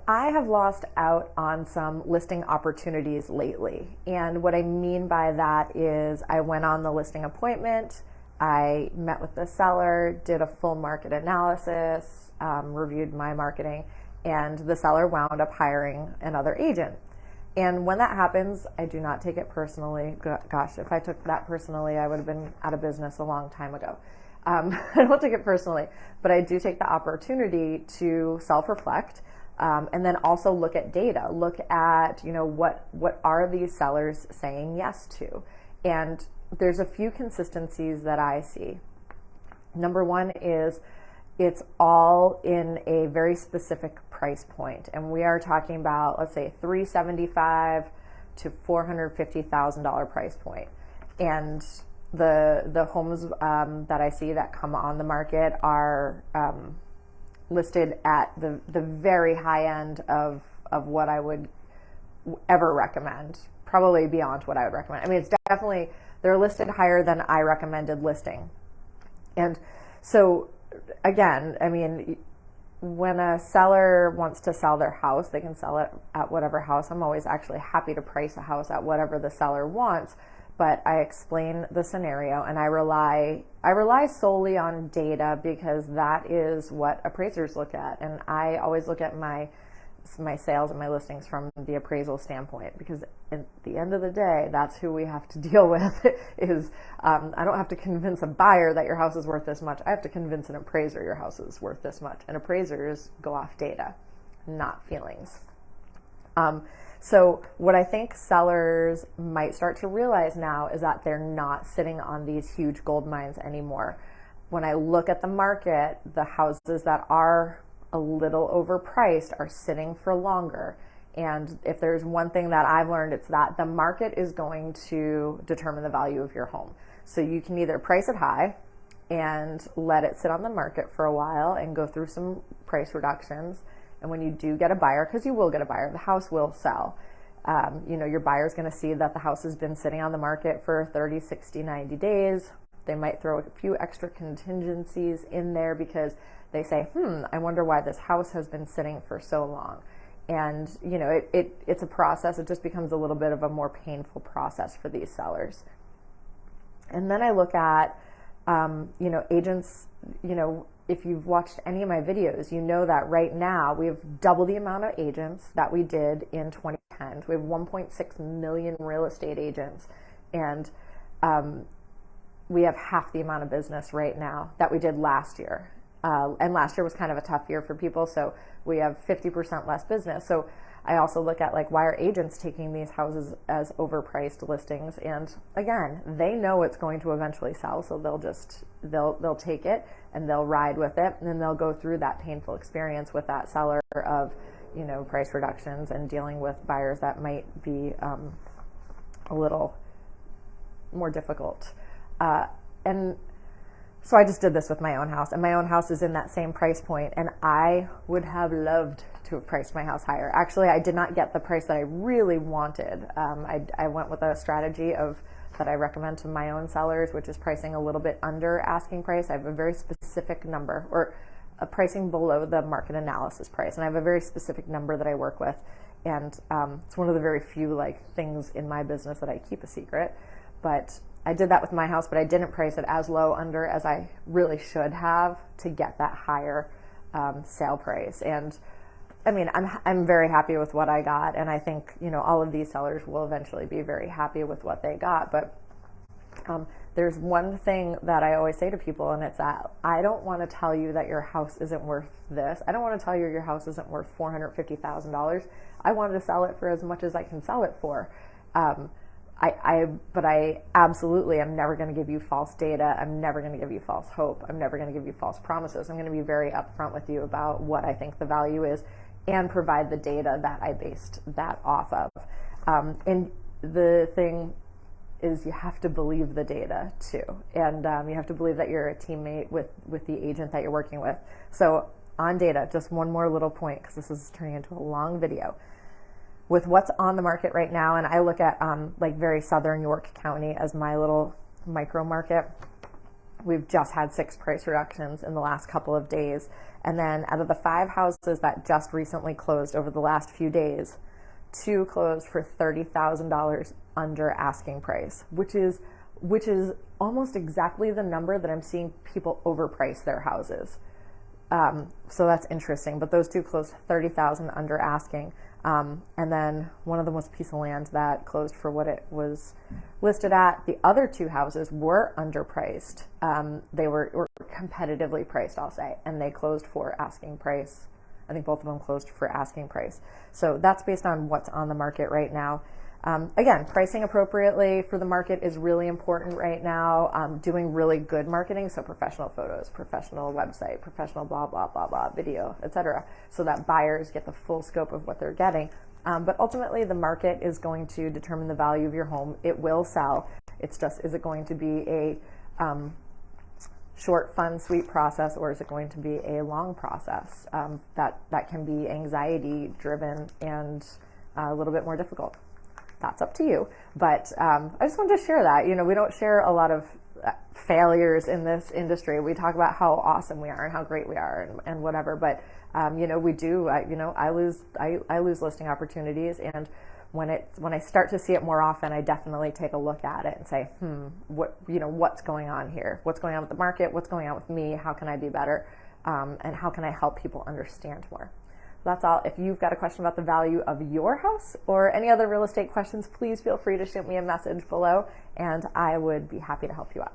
I have lost out on some listing opportunities lately. And what I mean by that is I went on the listing appointment, I met with the seller, did a full market analysis, reviewed my marketing, and the seller wound up hiring another agent. And when that happens, I do not take it personally. Gosh, if I took that personally, I would have been out of business a long time ago. I don't take it personally, but I do take the opportunity to self-reflect, and then also look at data. Look at, what are these sellers saying yes to? And there's a few consistencies that I see. Number one is it's all in a very specific price point, and we are talking about, let's say, $375,000 to $450,000 price point. And the homes that I see that come on the market are listed at the very high end of what I would ever recommend, probably beyond what I would recommend. I mean, it's definitely, they're listed higher than I recommended listing. And so again, I mean, when a seller wants to sell their house, they can sell it at whatever house. I'm always actually happy to price a house at whatever the seller wants, but I explain the scenario, and I rely solely on data, because that is what appraisers look at. And I always look at my sales and my listings from the appraisal standpoint, because at the end of the day, that's who we have to deal with. Is I don't have to convince a buyer that your house is worth this much. I have to convince an appraiser your house is worth this much. And appraisers go off data, not feelings. So what I think sellers might start to realize now is that they're not sitting on these huge gold mines anymore. When I look at the market, the houses that are a little overpriced are sitting for longer. And if there's one thing that I've learned, it's that the market is going to determine the value of your home. So you can either price it high and let it sit on the market for a while and go through some price reductions. And when you do get a buyer, because you will get a buyer, the house will sell. Your buyer's going to see that the house has been sitting on the market for 30, 60, 90 days. They might throw a few extra contingencies in there because they say, I wonder why this house has been sitting for so long. And, it's a process. It just becomes a little bit of a more painful process for these sellers. And then I look at, agents, if you've watched any of my videos, you know that right now we have double the amount of agents that we did in 2010. We have 1.6 million real estate agents, and we have half the amount of business right now that we did last year. And last year was kind of a tough year for people, so we have 50% less business. So I also look at, why are agents taking these houses as overpriced listings? And again, they know it's going to eventually sell, so they'll take it and they'll ride with it, and then they'll go through that painful experience with that seller of, price reductions and dealing with buyers that might be a little more difficult. And so I just did this with my own house, and my own house is in that same price point, and I would have loved to have priced my house higher. Actually, I did not get the price that I really wanted. I went with a strategy that I recommend to my own sellers, which is pricing a little bit under asking price. I have a very specific number, or a pricing below the market analysis price, and I have a very specific number that I work with. And it's one of the very few things in my business that I keep a secret. But I did that with my house, but I didn't price it as low under as I really should have to get that higher sale price. And I mean, I'm very happy with what I got, and I think all of these sellers will eventually be very happy with what they got. But there's one thing that I always say to people, and it's that I don't want to tell you that your house isn't worth this. I don't want to tell you your house isn't worth $450,000. I wanted to sell it for as much as I can sell it for. But I absolutely am never going to give you false data. I'm never going to give you false hope. I'm never going to give you false promises. I'm going to be very upfront with you about what I think the value is and provide the data that I based that off of. And the thing is, you have to believe the data too. And you have to believe that you're a teammate with the agent that you're working with. So on data, just one more little point, because this is turning into a long video. With what's on the market right now, and I look at very southern York County as my little micro market, We've just had 6 price reductions in the last couple of days. And then out of the 5 houses that just recently closed over the last few days, 2 closed for $30,000 under asking price, which is almost exactly the number that I'm seeing people overprice their houses. So that's interesting. But those 2 closed $30,000 under asking. And then one of them was a piece of land that closed for what it was listed at. The other 2 houses were underpriced. They were competitively priced, I'll say, and they closed for asking price. I think both of them closed for asking price. So that's based on what's on the market right now. Again, pricing appropriately for the market is really important right now. Doing really good marketing, so professional photos, professional website, professional blah, blah, blah, blah, video, etc., so that buyers get the full scope of what they're getting. But ultimately, the market is going to determine the value of your home. It will sell. It's just, is it going to be a short, fun, sweet process, or is it going to be a long process that can be anxiety-driven and a little bit more difficult? That's up to you. But I just wanted to share that. We don't share a lot of failures in this industry. We talk about how awesome we are and how great we are and whatever. But we do. I lose listing opportunities, and when I start to see it more often, I definitely take a look at it and say, what's going on here? What's going on with the market? What's going on with me? How can I be better? And how can I help people understand more? That's all. If you've got a question about the value of your house or any other real estate questions, please feel free to shoot me a message below, and I would be happy to help you out.